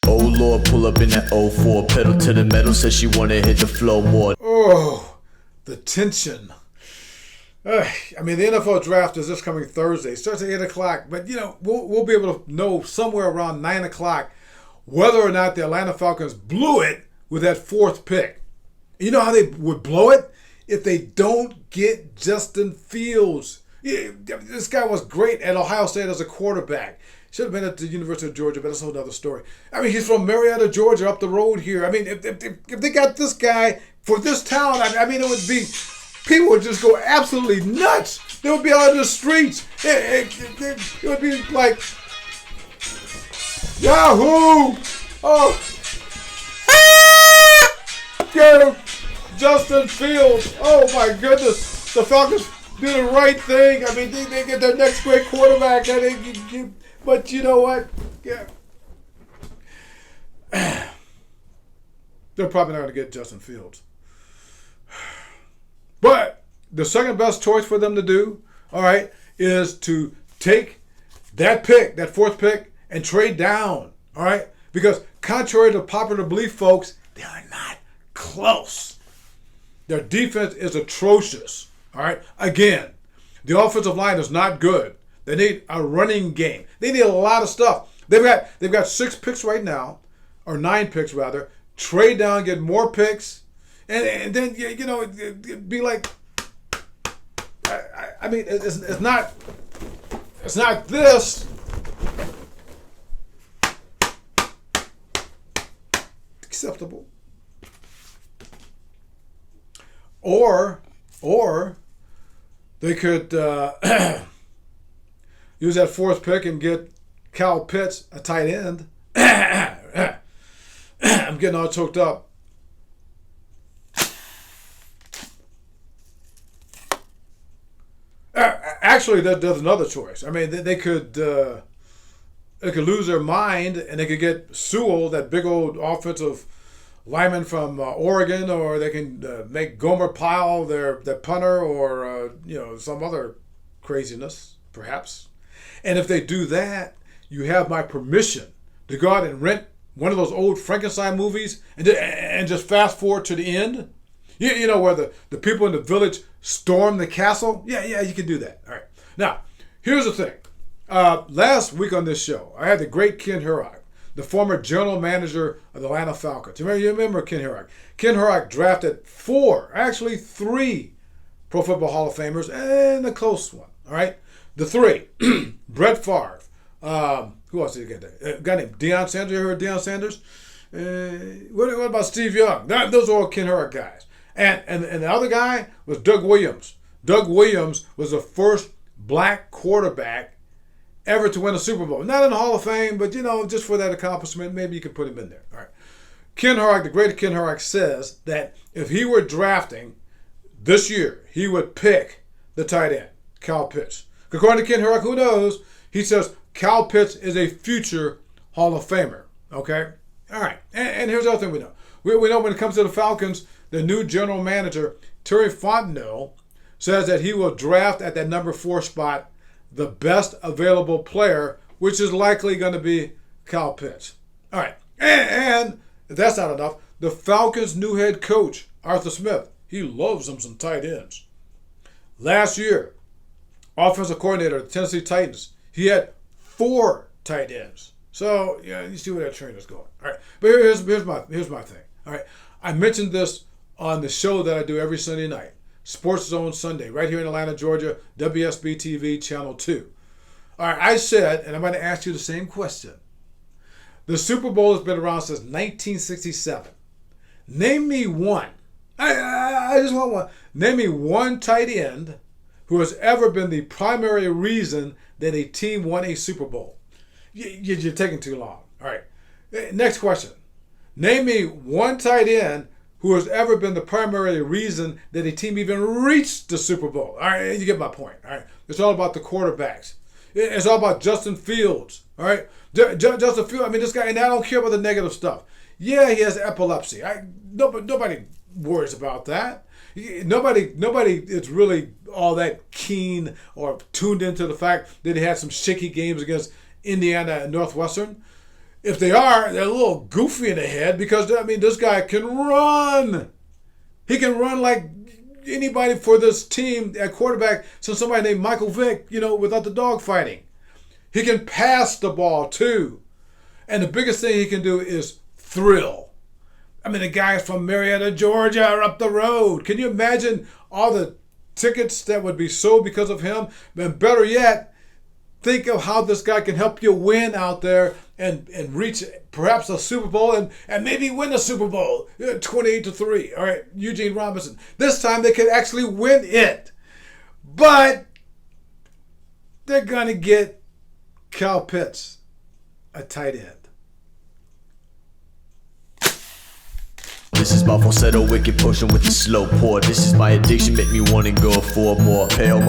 Oh Lord, pull up in that '04, pedal to the metal, says she wanna hit the flow more. Oh, the tension. The NFL draft is this coming Thursday. It starts at 8 o'clock, but we'll be able to know somewhere around 9 o'clock whether or not the Atlanta Falcons blew it with that fourth pick. You know how they would blow it? If they don't get Justin Fields. Yeah, this guy was great at Ohio State as a quarterback. Should have been at the University of Georgia, but that's a whole other story. He's from Marietta, Georgia, up the road here. If they got this guy for this town, it would be, people would just go absolutely nuts. They would be out in the streets. It would be like, Yahoo! Oh, go Justin Fields. Oh my goodness, the Falcons do the right thing. They get their next great quarterback. But you know what? Yeah. They're probably not going to get Justin Fields. But the second best choice for them to do, all right, is to take that pick, that fourth pick, and trade down, all right? Because contrary to popular belief, folks, they are not close. Their defense is atrocious, all right? Again, the offensive line is not good. They need a running game. They need a lot of stuff. They've got 6 picks right now, or 9 picks rather. Trade down, get more picks, and then it'd be like, it's not this. Acceptable. Or they could use that fourth pick and get Kyle Pitts, a tight end. I'm getting all choked up. Actually, there's another choice. They could lose their mind and they could get Sewell, that big old offensive lineman from Oregon, or they can make Gomer Pyle their punter, or some other craziness, perhaps. And if they do that, you have my permission to go out and rent one of those old Frankenstein movies and just fast forward to the end. Where the people in the village storm the castle? Yeah, you can do that. All right. Now, here's the thing. Last week on this show, I had the great Ken Hurok, the former general manager of the Atlanta Falcons. You remember Ken Hurok? Ken Hurok drafted 3 Pro Football Hall of Famers and a close one. All right. The 3, Brett Favre. Who else did you get there? A guy named Deion Sanders. You heard Deion Sanders? What about Steve Young? Those are all Ken Hurok guys. And the other guy was Doug Williams. Doug Williams was the first black quarterback ever to win a Super Bowl. Not in the Hall of Fame, but just for that accomplishment, maybe you could put him in there. All right. Ken Hurok, the great Ken Hurok, says that if he were drafting this year, he would pick the tight end, Kyle Pitts. According to Ken Hurok, who knows? He says Kyle Pitts is a future Hall of Famer. Okay? All right. And here's the other thing we know. We know when it comes to the Falcons, the new general manager, Terry Fontenot, says that he will draft at that number 4 spot the best available player, which is likely going to be Kyle Pitts. All right. And if that's not enough, the Falcons' new head coach, Arthur Smith, he loves some tight ends. Last year, offensive coordinator of the Tennessee Titans, he had 4 tight ends. So, you see where that train is going. All right. But here's my thing. All right. I mentioned this on the show that I do every Sunday night, Sports Zone Sunday, right here in Atlanta, Georgia, WSB TV, Channel 2. All right. I said, and I'm going to ask you the same question. The Super Bowl has been around since 1967. Name me one. I just want one. Name me one tight end who has ever been the primary reason that a team won a Super Bowl. You're taking too long. All right. Next question. Name me one tight end who has ever been the primary reason that a team even reached the Super Bowl. All right, you get my point. All right. It's all about the quarterbacks. It's all about Justin Fields. All right. Justin Fields, this guy, and I don't care about the negative stuff. Yeah, he has epilepsy. Nobody worries about that. Nobody is really all that keen or tuned into the fact that he had some shaky games against Indiana and Northwestern. If they are, they're a little goofy in the head because, I mean, this guy can run. He can run like anybody for this team at quarterback since somebody named Michael Vick, without the dog fighting. He can pass the ball too. And the biggest thing he can do is thrill. I mean, the guys from Marietta, Georgia are up the road. Can you imagine all the tickets that would be sold because of him? And better yet, think of how this guy can help you win out there and reach perhaps a Super Bowl and maybe win a Super Bowl 28-3. All right, Eugene Robinson. This time they could actually win it. But they're going to get Kyle Pitts, a tight end. This is my falsetto, wicked potion with the slow pour. This is my addiction, make me wanna go for more. Pale